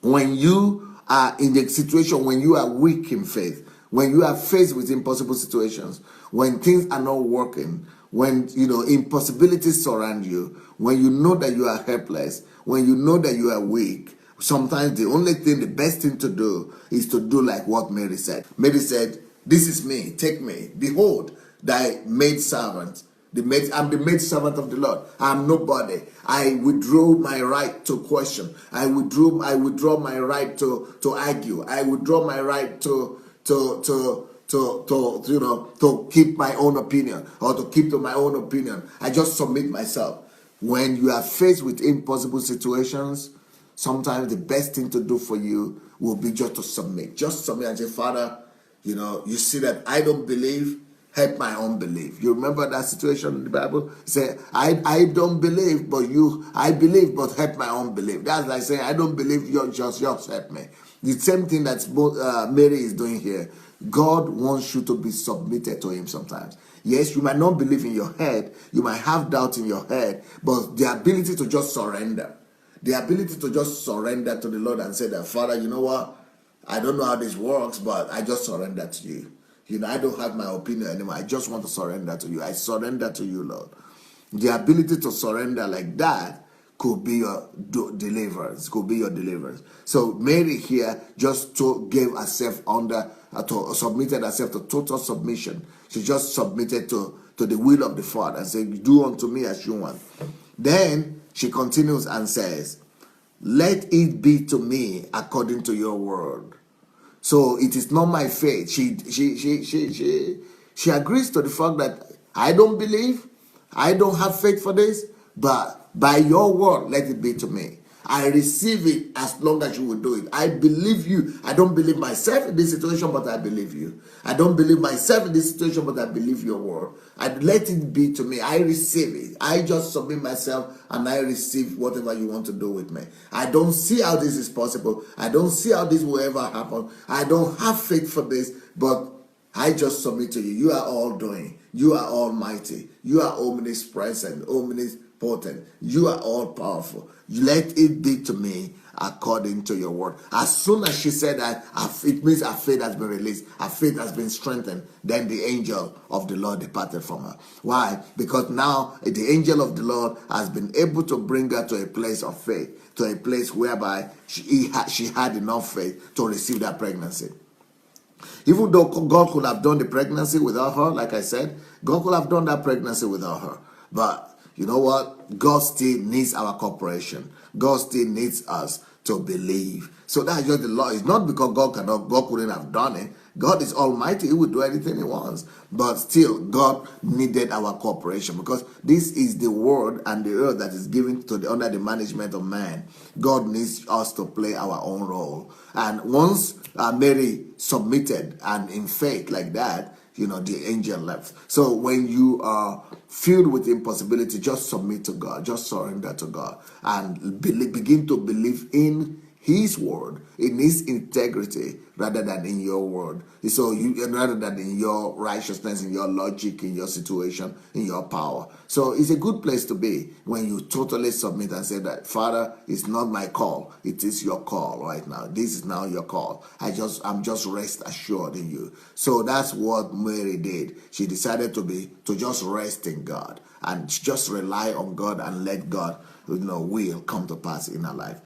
When you are in the situation, when you are weak in faith, when you are faced with impossible situations, when things are not working, when impossibilities surround you, when you know that you are helpless, when you know that you are weak, sometimes the best thing to do is to do like what Mary said. Mary said, "This is me, take me. Behold, thy maid servant." I'm the maid servant of the Lord. I'm nobody. I withdraw my right to question. I withdraw my right to argue. I withdraw my right to keep my own opinion, or to keep to my own opinion. I just submit myself. When you are faced with impossible situations, sometimes the best thing to do for you will be just to submit. Just submit and say, "Father, you see that I don't believe. Help my unbelief." You remember that situation in the Bible? Say, I don't believe, but I believe, but help my unbelief. That's like saying, "I don't believe, you just help me." The same thing that Mary is doing here. God wants you to be submitted to him sometimes. Yes, you might not believe in your head, you might have doubt in your head, but the ability to just surrender, the ability to just surrender to the Lord and say that, "Father, you know what? I don't know how this works, but I just surrender to you. I don't have my opinion anymore. I just want to surrender to you. I surrender to you, Lord." The ability to surrender like that could be your deliverance. Could be your deliverance. So Mary here just gave herself submitted herself to total submission. She just submitted to the will of the Father and said, "Do unto me as you want." Then she continues and says, "Let it be to me according to your word." So it is not my faith. She agrees to the fact that I don't believe, I don't have faith for this, but by your word, let it be to me. I receive it as long as you will do it. I believe you. I don't believe myself in this situation, but I believe you. I don't believe myself in this situation, but I believe your word. Let it be to me. I receive it. I just submit myself and I receive whatever you want to do with me. I don't see how this is possible. I don't see how this will ever happen. I don't have faith for this, but I just submit to you. You are all doing. You are almighty. You are omnipresent, omnipotent. You are all powerful. Let it be to me according to your word. As soon as she said that, it means her faith has been released. Her faith has been strengthened. Then the angel of the Lord departed from her. Why? Because now the angel of the Lord has been able to bring her to a place of faith, to a place whereby she had enough faith to receive that pregnancy. Even though God could have done the pregnancy without her, like I said, God could have done that pregnancy without her. But you know what? God still needs our cooperation. God still needs us to believe. So that's just the law. It's not because God couldn't have done it. God is almighty. He will do anything he wants. But still, God needed our cooperation, because this is the world and the earth that is given under the management of man. God needs us to play our own role. And once Mary submitted and in faith like that, the angel left. So when you are filled with impossibility, just submit to God, just surrender to God, and begin to believe in his word, in his integrity, rather than in your word. So rather than in your righteousness, in your logic, in your situation, in your power. So it's a good place to be when you totally submit and say that, "Father, it's not my call, it is your call right now. This is now your call. I'm just rest assured in you." So that's what Mary did. She decided to just rest in God and just rely on God and let God will come to pass in her life.